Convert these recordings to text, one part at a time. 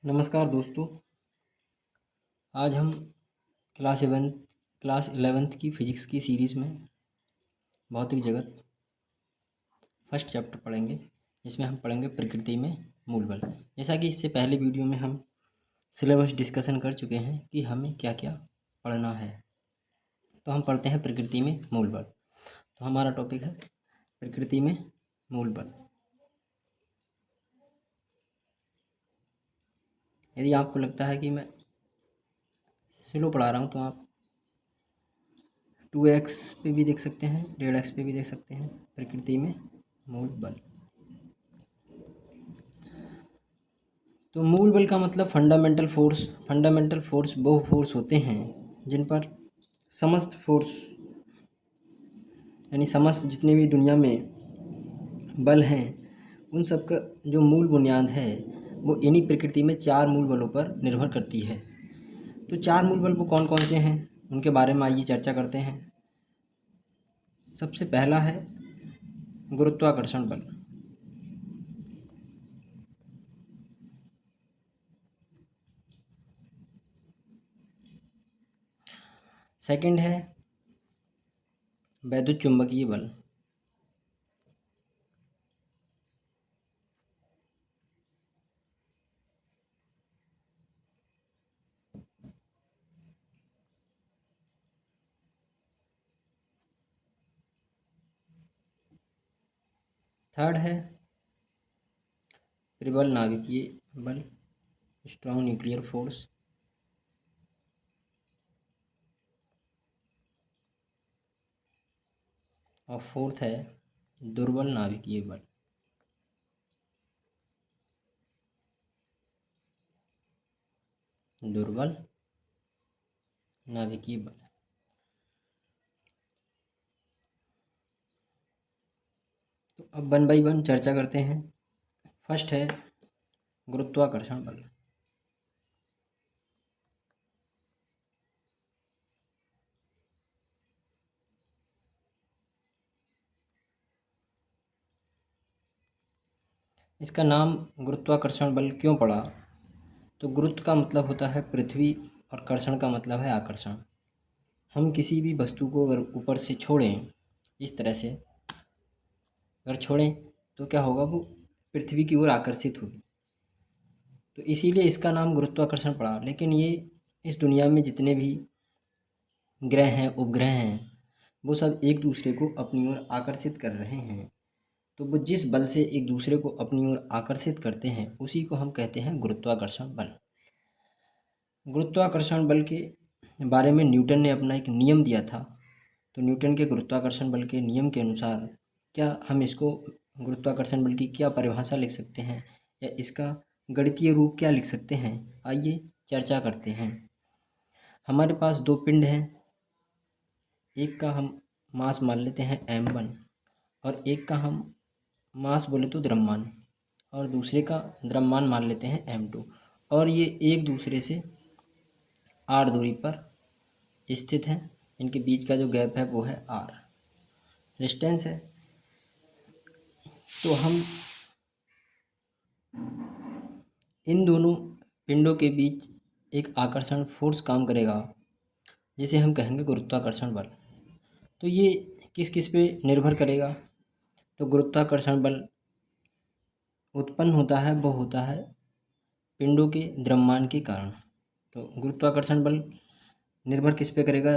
नमस्कार दोस्तों। आज हम क्लास 11th की फ़िज़िक्स की सीरीज़ में भौतिक जगत फर्स्ट चैप्टर पढ़ेंगे, जिसमें हम पढ़ेंगे प्रकृति में मूल बल। जैसा कि इससे पहले वीडियो में हम सिलेबस डिस्कशन कर चुके हैं कि हमें क्या क्या पढ़ना है। तो हम पढ़ते हैं प्रकृति में मूल बल। तो हमारा टॉपिक है प्रकृति में मूल बल। यदि आपको लगता है कि मैं स्लो पढ़ा रहा हूँ तो आप 2x पे भी देख सकते हैं, 1.5x पे भी देख सकते हैं। प्रकृति में मूल बल। तो मूल बल का मतलब फंडामेंटल फोर्स। फंडामेंटल फोर्स वो फोर्स होते हैं जिन पर समस्त फोर्स यानी समस्त जितने भी दुनिया में बल हैं उन सब का जो मूल बुनियाद है वो इन्हीं प्रकृति में 4 मूल बलों पर निर्भर करती है। तो 4 मूल बल वो कौन कौन से हैं उनके बारे में आइए चर्चा करते हैं। सबसे पहला है गुरुत्वाकर्षण बल। सेकंड है वैद्युत चुंबकीय बल। थर्ड है प्रबल नाभिकीय बल, स्ट्रॉन्ग न्यूक्लियर फोर्स। और फोर्थ है दुर्बल नाभिकीय बल। दुर्बल नाभिकीय बल। तो अब 1 बाई 1 चर्चा करते हैं। फर्स्ट है गुरुत्वाकर्षण बल। इसका नाम गुरुत्वाकर्षण बल क्यों पड़ा? तो गुरुत्व का मतलब होता है पृथ्वी और कर्षण का मतलब है आकर्षण। हम किसी भी वस्तु को अगर ऊपर से छोड़ें, इस तरह से अगर छोड़ें तो क्या होगा, वो पृथ्वी की ओर आकर्षित होगी। तो इसीलिए इसका नाम गुरुत्वाकर्षण पड़ा। लेकिन ये इस दुनिया में जितने भी ग्रह हैं, उपग्रह हैं, वो सब एक दूसरे को अपनी ओर आकर्षित कर रहे हैं। तो वो जिस बल से एक दूसरे को अपनी ओर आकर्षित करते हैं उसी को हम कहते हैं गुरुत्वाकर्षण बल। गुरुत्वाकर्षण बल के बारे में न्यूटन ने अपना एक नियम दिया था। तो न्यूटन के गुरुत्वाकर्षण बल के नियम के अनुसार क्या हम इसको गुरुत्वाकर्षण बल की क्या परिभाषा लिख सकते हैं या इसका गणितीय रूप क्या लिख सकते हैं, आइए चर्चा करते हैं। हमारे पास 2 पिंड हैं। एक का हम मास मान लेते हैं m1 और एक का हम मास बोले तो द्रव्यमान, और दूसरे का द्रव्यमान मान लेते हैं m2। और ये एक दूसरे से r दूरी पर स्थित हैं। इनके बीच का जो गैप है वो है r, डिस्टेंस है। तो हम इन दोनों पिंडों के बीच एक आकर्षण फोर्स काम करेगा जिसे हम कहेंगे गुरुत्वाकर्षण बल। तो ये किस किस पे निर्भर करेगा? तो गुरुत्वाकर्षण बल उत्पन्न होता है वो होता है पिंडों के द्रव्यमान के कारण। तो गुरुत्वाकर्षण बल निर्भर किस पे करेगा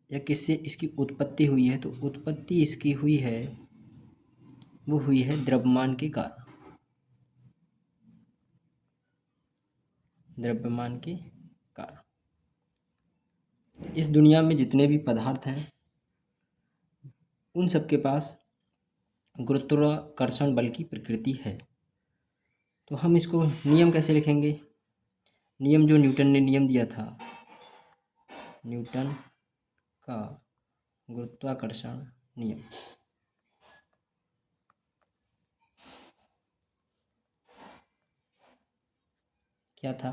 या किससे इसकी उत्पत्ति हुई है? तो उत्पत्ति इसकी हुई है, वो हुई है द्रव्यमान के कारण। द्रव्यमान के कारण इस दुनिया में जितने भी पदार्थ हैं उन सब के पास गुरुत्वाकर्षण बल की प्रकृति है। तो हम इसको नियम कैसे लिखेंगे? नियम जो न्यूटन ने नियम दिया था, न्यूटन का गुरुत्वाकर्षण नियम। क्या था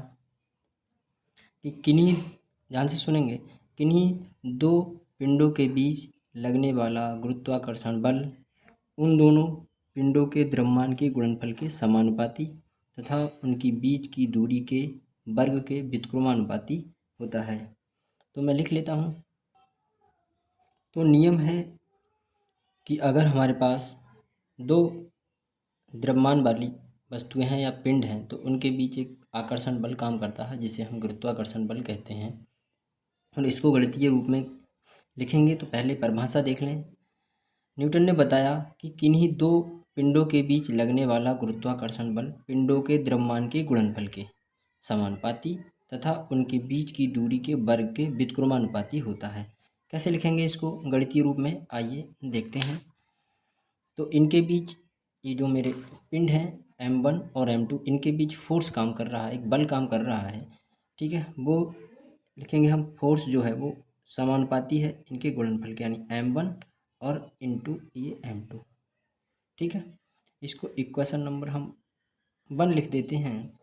कि किन्हीं, ध्यान से सुनेंगे, किन्हीं 2 पिंडों के बीच लगने वाला गुरुत्वाकर्षण बल उन दोनों पिंडों के द्रव्यमान के गुणनफल के समानुपाती तथा उनकी बीच की दूरी के वर्ग के व्युत्क्रमानुपाती होता है। तो मैं लिख लेता हूँ। तो नियम है कि अगर हमारे पास दो द्रव्यमान वाली वस्तुएं हैं या पिंड हैं तो उनके बीच एक आकर्षण बल काम करता है जिसे हम गुरुत्वाकर्षण बल कहते हैं। और इसको गणितीय रूप में लिखेंगे तो पहले परिभाषा देख लें। न्यूटन ने बताया कि किन्हीं दो पिंडों के बीच लगने वाला गुरुत्वाकर्षण बल पिंडों के द्रव्यमान के गुणनफल के समानुपाती तथा उनके बीच की दूरी के वर्ग के व्युत्क्रमानुपाती होता है। कैसे लिखेंगे इसको गणितीय रूप में, आइए देखते हैं। तो इनके बीच ये जो मेरे पिंड हैं M1 और M2, इनके बीच फोर्स काम कर रहा है, एक बल काम कर रहा है, ठीक है। वो लिखेंगे हम, फोर्स जो है वो समानुपाती है इनके गुणनफल के, यानी M1 और इंटू ये M2, ठीक है। इसको इक्वेशन नंबर हम 1 लिख देते हैं।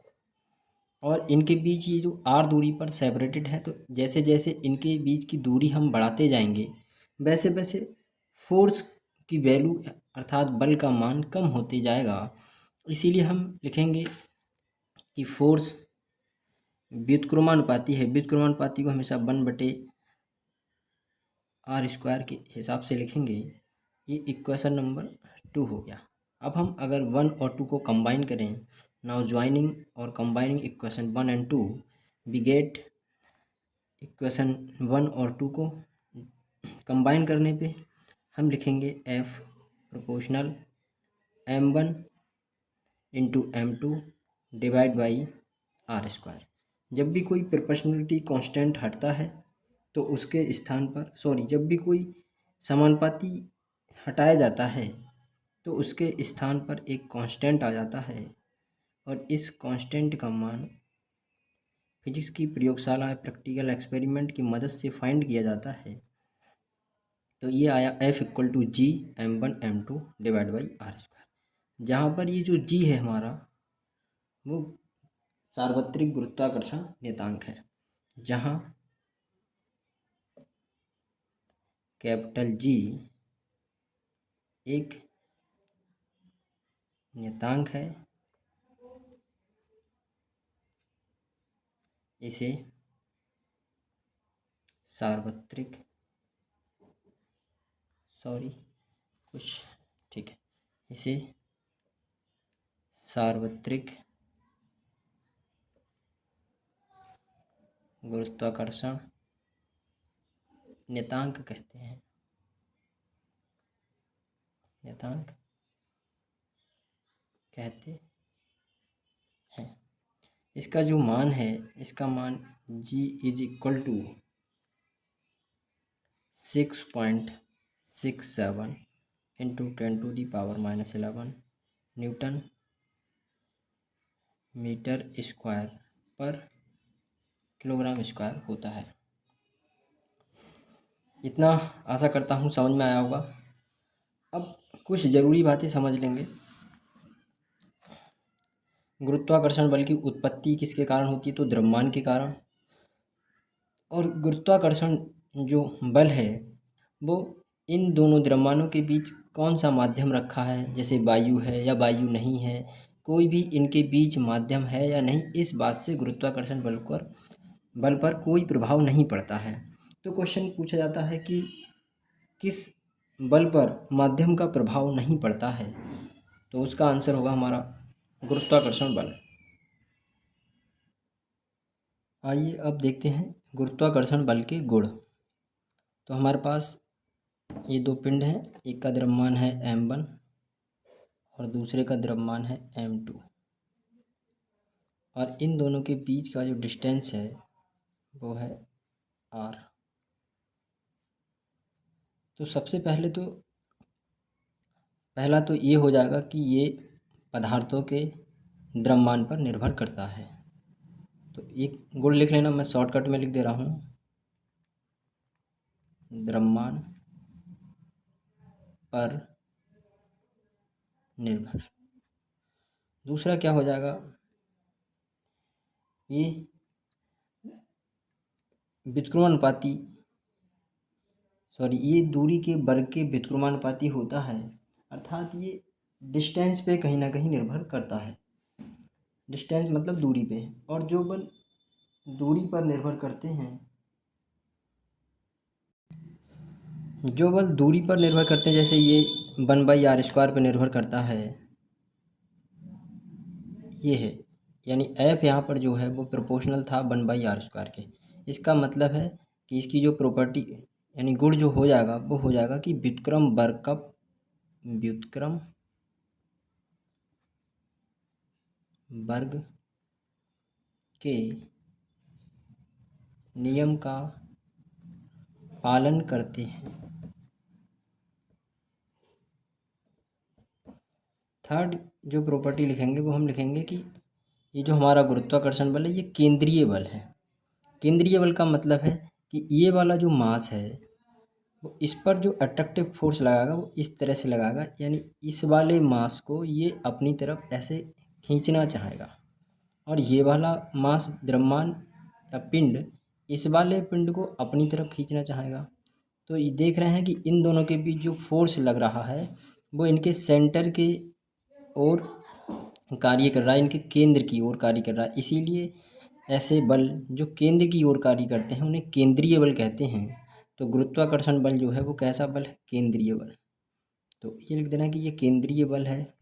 और इनके बीच ये जो r दूरी पर सेपरेटेड है, तो जैसे जैसे इनके बीच की दूरी हम बढ़ाते जाएंगे वैसे वैसे फोर्स की वैल्यू अर्थात बल का मान कम होते जाएगा। इसीलिए हम लिखेंगे कि फोर्स व्युत्क्रमानुपाती है। व्युत्क्रमानुपाती को हमेशा 1/r² के हिसाब से लिखेंगे। ये इक्वेशन नंबर 2 हो गया। अब हम अगर 1 और 2 को कंबाइन करें, नाउ ज्वाइनिंग और combining equation 1 and 2, we get equation 1 और 2 को कंबाइन करने पे हम लिखेंगे F proportional M1 into M2 divide by r²। जब भी कोई प्रोपोर्शनलिटी कांस्टेंट हटता है तो उसके स्थान पर, जब भी कोई समानुपाती हटाया जाता है तो उसके स्थान पर एक कांस्टेंट आ जाता है और इस कांस्टेंट का मान फिजिक्स की प्रयोगशाला प्रैक्टिकल एक्सपेरिमेंट की मदद से फाइंड किया जाता है। तो ये आया F equal to G M1 M2 divide by r², जहाँ पर ये जो जी है हमारा वो सार्वत्रिक गुरुत्वाकर्षण नियतांक है, जहाँ कैपिटल जी एक नियतांक है। इसे सार्वत्रिक इसे सार्वत्रिक गुरुत्वाकर्षण नियतांक कहते हैं। इसका जो मान है, इसका मान G is equal to 6.67 into 10⁻⁻11 newton metre square पर किलोग्राम स्क्वायर होता है। इतना आशा करता हूँ समझ में आया होगा। अब कुछ ज़रूरी बातें समझ लेंगे। गुरुत्वाकर्षण बल की उत्पत्ति किसके कारण होती है? तो द्रव्यमान के कारण। और गुरुत्वाकर्षण जो बल है वो इन दोनों द्रव्यमानों के बीच कौन सा माध्यम रखा है, जैसे वायु है या वायु नहीं है, कोई भी इनके बीच माध्यम है या नहीं, इस बात से गुरुत्वाकर्षण बल पर कोई प्रभाव नहीं पड़ता है। तो क्वेश्चन पूछा जाता है कि किस बल पर माध्यम का प्रभाव नहीं पड़ता है, तो उसका आंसर होगा हमारा गुरुत्वाकर्षण बल। आइए अब देखते हैं गुरुत्वाकर्षण बल के गुण। तो हमारे पास ये दो पिंड हैं, एक का द्रव्यमान है M1 और दूसरे का द्रव्यमान है M2, और इन दोनों के बीच का जो डिस्टेंस है वो है r। तो सबसे पहला तो ये हो जाएगा कि ये पदार्थों के द्रव्यमान पर निर्भर करता है। तो एक गुण लिख लेना, मैं शॉर्टकट में लिख दे रहा हूँ, द्रव्यमान पर निर्भर। दूसरा क्या हो जाएगा, ये ये दूरी के वर्ग के व्युत्क्रमानुपाती होता है, अर्थात ये डिस्टेंस पे कहीं ना कहीं निर्भर करता है। डिस्टेंस मतलब दूरी पे। और जो बल दूरी पर निर्भर करते हैं, जो बल दूरी पर निर्भर करते हैं, जैसे ये 1/r² पर निर्भर करता है, ये है, यानी एफ यहाँ पर जो है वो प्रोपोर्शनल था 1/r² के। इसका मतलब है कि इसकी जो प्रॉपर्टी यानी गुण जो हो जाएगा वो हो जाएगा कि व्युत्क्रम वर्ग के नियम का पालन करते हैं। थर्ड जो प्रॉपर्टी लिखेंगे वो हम लिखेंगे कि ये जो हमारा गुरुत्वाकर्षण बल है ये केंद्रीय बल है। केंद्रीय बल का मतलब है कि ये वाला जो मास है वो इस पर जो अट्रैक्टिव फोर्स लगाएगा वो इस तरह से लगाएगा, यानी इस वाले मास को ये अपनी तरफ ऐसे खींचना चाहेगा, और ये वाला मास द्रव्यमान या पिंड इस वाले पिंड को अपनी तरफ खींचना चाहेगा। तो ये देख रहे हैं कि इन दोनों के बीच जो फोर्स लग रहा है वो इनके सेंटर के ओर कार्य कर रहा है, इनके केंद्र की ओर कार्य कर रहा है। इसीलिए ऐसे बल जो केंद्र की ओर कार्य करते हैं उन्हें केंद्रीय बल कहते हैं। तो गुरुत्वाकर्षण बल जो है वो कैसा बल है? केंद्रीय बल। तो ये लिख देना कि ये केंद्रीय बल है।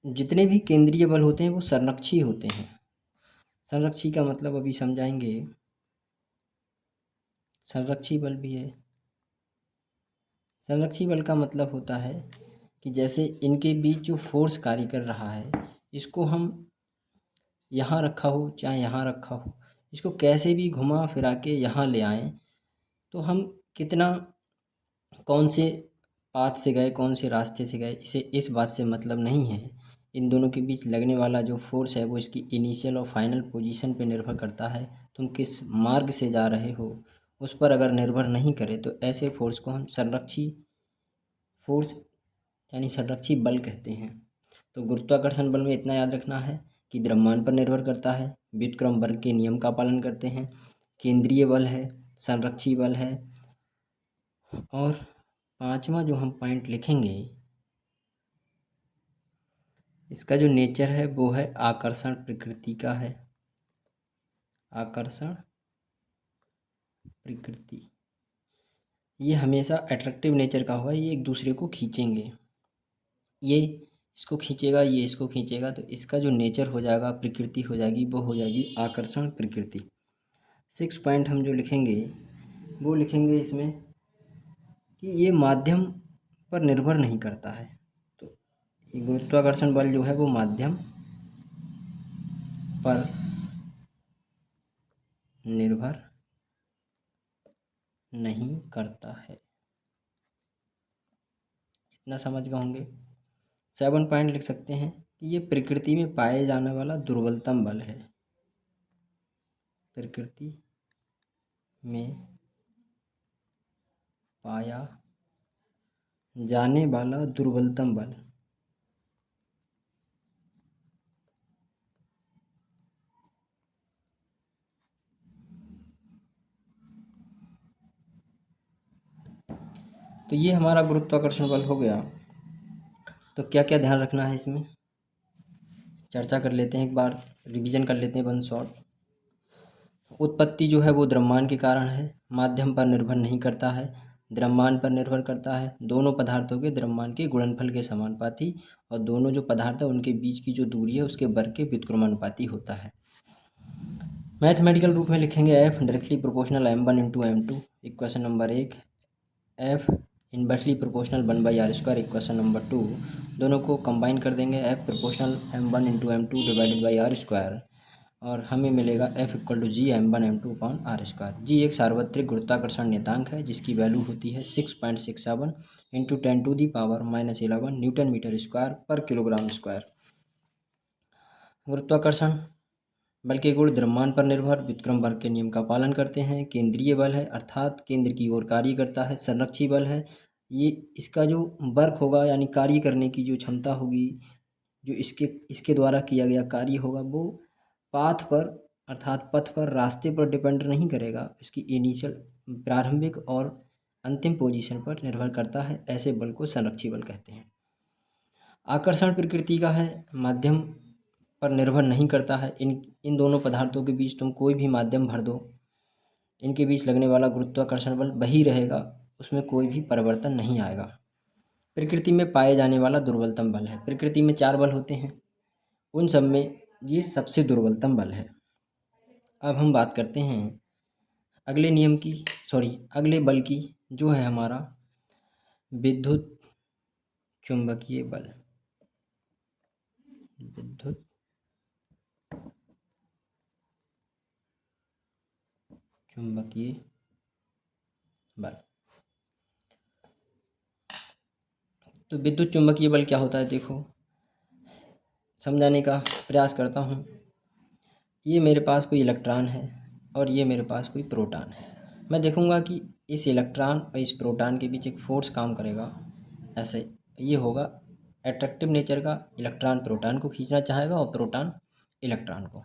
जितने भी केंद्रीय बल होते हैं वो संरक्षी होते हैं। संरक्षी का मतलब अभी समझाएंगे। संरक्षी बल भी है। संरक्षी बल का मतलब होता है कि जैसे इनके बीच जो फोर्स कार्य कर रहा है इसको हम यहाँ रखा हो चाहे यहाँ रखा हो, इसको कैसे भी घुमा फिरा के यहाँ ले आएं तो हम कितना कौन से पाथ से गए, कौन से रास्ते से गए, इसे इस बात से मतलब नहीं है। इन दोनों के बीच लगने वाला जो फोर्स है वो इसकी इनिशियल और फाइनल पोजीशन पे निर्भर करता है। तुम किस मार्ग से जा रहे हो उस पर अगर निर्भर नहीं करे तो ऐसे फोर्स को हम संरक्षी फोर्स यानी संरक्षी बल कहते हैं। तो गुरुत्वाकर्षण बल में इतना याद रखना है कि द्रव्यमान पर निर्भर करता है, व्युत्क्रम वर्ग के नियम का पालन करते हैं, केंद्रीय बल है, संरक्षी बल है, और पांचवा जो हम पॉइंट लिखेंगे इसका जो नेचर है वो है आकर्षण प्रकृति का है। आकर्षण प्रकृति ये हमेशा अट्रैक्टिव नेचर का होगा, ये एक दूसरे को खींचेंगे, ये इसको खींचेगा ये इसको खींचेगा, तो इसका जो नेचर हो जाएगा, प्रकृति हो जाएगी, वो हो जाएगी आकर्षण प्रकृति। 6 पॉइंट हम जो लिखेंगे वो लिखेंगे इसमें कि ये माध्यम पर निर्भर नहीं करता है। तो ये गुरुत्वाकर्षण बल जो है वो माध्यम पर निर्भर नहीं करता है। इतना समझ गए होंगे। 7 पॉइंट लिख सकते हैं कि ये प्रकृति में पाए जाने वाला दुर्बलतम बल है। प्रकृति में पाया जाने वाला दुर्बलतम बल। तो ये हमारा गुरुत्वाकर्षण बल हो गया। तो क्या क्या ध्यान रखना है इसमें चर्चा कर लेते हैं, एक बार रिवीजन कर लेते हैं वन शॉट। उत्पत्ति जो है वो द्रव्यमान के कारण है, माध्यम पर निर्भर नहीं करता है, द्रव्यमान पर निर्भर करता है, दोनों पदार्थों के द्रव्यमान के गुणनफल के समानुपाती, और दोनों जो पदार्थ है उनके बीच की जो दूरी है उसके वर्ग के व्युत्क्रमानुपाती होता है। मैथमेटिकल रूप में लिखेंगे F directly proportional m1 into m2 equation number 1, F inversely proportional 1/r², equation number 2। दोनों को कंबाइन कर देंगे, F proportional m1 into m2 divided by r², और हमें मिलेगा F equal to G m1 m2 upon r²। G एक सार्वत्रिक गुरुत्वाकर्षण नियतांक है जिसकी वैल्यू होती है 6.67 इंटू 10⁻⁻11 न्यूटन मीटर स्क्वायर पर किलोग्राम स्क्वायर। गुरुत्वाकर्षण बल के गुण द्रव्यमान पर निर्भर व्युत्क्रम वर्ग के नियम का पालन करते हैं, केंद्रीय बल है अर्थात केंद्र की ओर कार्य करता है, संरक्षी बल है, ये इसका जो वर्क होगा यानी कार्य करने की जो क्षमता होगी, जो इसके इसके द्वारा किया गया कार्य होगा वो पाथ पर अर्थात पथ पर, रास्ते पर डिपेंड नहीं करेगा, इसकी इनिशियल प्रारंभिक और अंतिम पोजीशन पर निर्भर करता है। ऐसे बल को संरक्षी बल कहते हैं। आकर्षण प्रकृति का है, माध्यम पर निर्भर नहीं करता है। इन दोनों पदार्थों के बीच तुम कोई भी माध्यम भर दो, इनके बीच लगने वाला गुरुत्वाकर्षण बल वही रहेगा, उसमें कोई भी परिवर्तन नहीं आएगा। प्रकृति में पाए जाने वाला दुर्बलतम बल है। प्रकृति में 4 बल होते हैं, उन सब में ये सबसे दुर्बलतम बल है। अब हम बात करते हैं अगले बल की, जो है हमारा विद्युत चुंबकीय बल। विद्युत चुंबकीय बल। तो विद्युत चुंबकीय बल क्या होता है, देखो समझाने का प्रयास करता हूँ। ये मेरे पास कोई इलेक्ट्रॉन है और ये मेरे पास कोई प्रोटॉन है। मैं देखूँगा कि इस इलेक्ट्रॉन और इस प्रोटॉन के बीच एक फोर्स काम करेगा। ऐसे ये होगा एट्रैक्टिव नेचर का, इलेक्ट्रॉन प्रोटॉन को खींचना चाहेगा और प्रोटॉन इलेक्ट्रॉन को।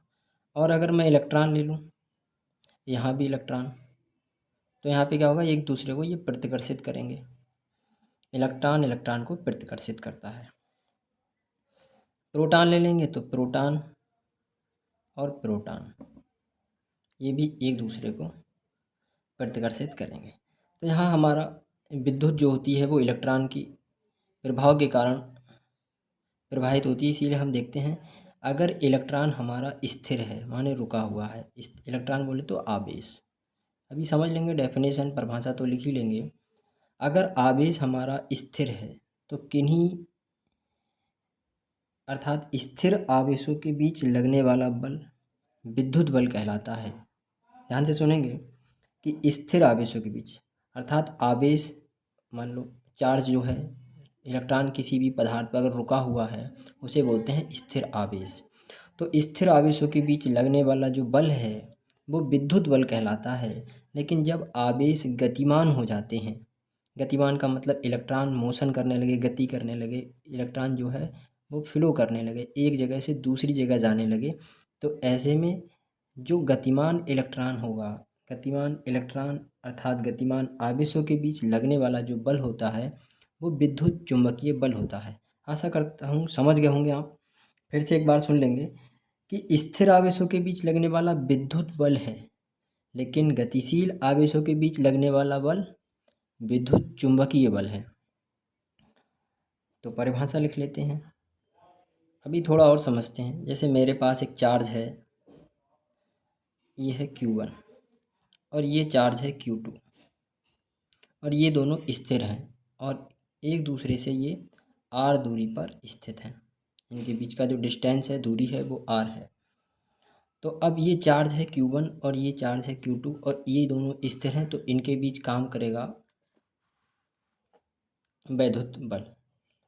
और अगर मैं इलेक्ट्रॉन ले लूँ, यहाँ भी इलेक्ट्रॉन, तो यहाँ पे क्या होगा, एक दूसरे को ये प्रतिकर्षित करेंगे। इलेक्ट्रॉन इलेक्ट्रॉन को प्रतिकर्षित करता है। प्रोटॉन ले लेंगे तो प्रोटॉन और प्रोटॉन ये भी एक दूसरे को प्रतिकर्षित करेंगे। तो यहाँ हमारा विद्युत जो होती है वो इलेक्ट्रॉन की प्रभाव के कारण प्रवाहित होती है। इसीलिए हम देखते हैं अगर इलेक्ट्रॉन हमारा स्थिर है, माने रुका हुआ है, इस इलेक्ट्रॉन बोले तो आवेश, अभी समझ लेंगे, डेफिनेशन परिभाषा तो लिख ही लेंगे। अगर आवेश हमारा स्थिर है तो किन्हीं अर्थात स्थिर आवेशों के बीच लगने वाला बल विद्युत बल कहलाता है। ध्यान से सुनेंगे कि स्थिर आवेशों के बीच, अर्थात आवेश मान लो चार्ज जो है, इलेक्ट्रॉन किसी भी पदार्थ पर अगर रुका हुआ है उसे बोलते हैं स्थिर आवेश। तो स्थिर आवेशों के बीच लगने वाला जो बल है वो विद्युत बल कहलाता है। लेकिन जब आवेश गतिमान हो जाते हैं, गतिमान का मतलब इलेक्ट्रॉन मोशन करने लगे, गति करने लगे, इलेक्ट्रॉन जो है वो फ्लो करने लगे, एक जगह से दूसरी जगह जाने लगे, तो ऐसे में जो गतिमान इलेक्ट्रॉन होगा, गतिमान इलेक्ट्रॉन अर्थात गतिमान आवेशों के बीच लगने वाला जो बल होता है वो विद्युत चुंबकीय बल होता है। आशा करता हूँ समझ गए होंगे आप। फिर से एक बार सुन लेंगे कि स्थिर आवेशों के बीच लगने वाला विद्युत बल है, लेकिन गतिशील आवेशों के बीच लगने वाला बल विद्युत चुंबकीय बल है। तो परिभाषा लिख लेते हैं, अभी थोड़ा और समझते हैं। जैसे मेरे पास एक चार्ज है, ये है Q1 और ये चार्ज है Q2 और ये दोनों स्थिर हैं और एक दूसरे से ये r दूरी पर स्थित हैं। इनके बीच का जो डिस्टेंस है, दूरी है, वो r है। तो अब ये चार्ज है Q1 और ये चार्ज है Q2 और ये दोनों स्थिर हैं, तो इनके बीच काम करेगा वैद्युत बल।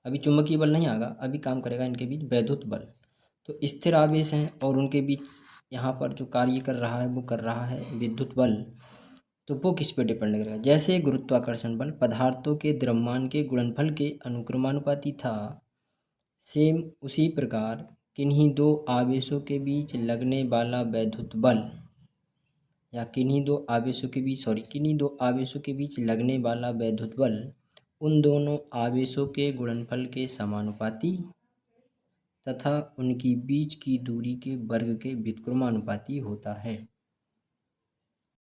अभी चुंबकीय बल नहीं आएगा, अभी काम करेगा इनके बीच वैद्युत बल। तो स्थिर आवेश हैं और उनके बीच यहाँ पर जो कार्य कर रहा है वो कर रहा है विद्युत बल। तो वो किस पे डिपेंड करेगा, जैसे गुरुत्वाकर्षण बल पदार्थों के द्रव्यमान के गुणनफल के अनुक्रमानुपाती था, सेम उसी प्रकार किन्हीं दो आवेशों के बीच लगने वाला वैद्युत बल या किन्हीं दो आवेशों के बीच लगने वाला वैद्युत बल उन दोनों आवेशों के गुणनफल के समानुपाती तथा उनकी बीच की दूरी के वर्ग के व्युत्क्रमानुपाती होता है।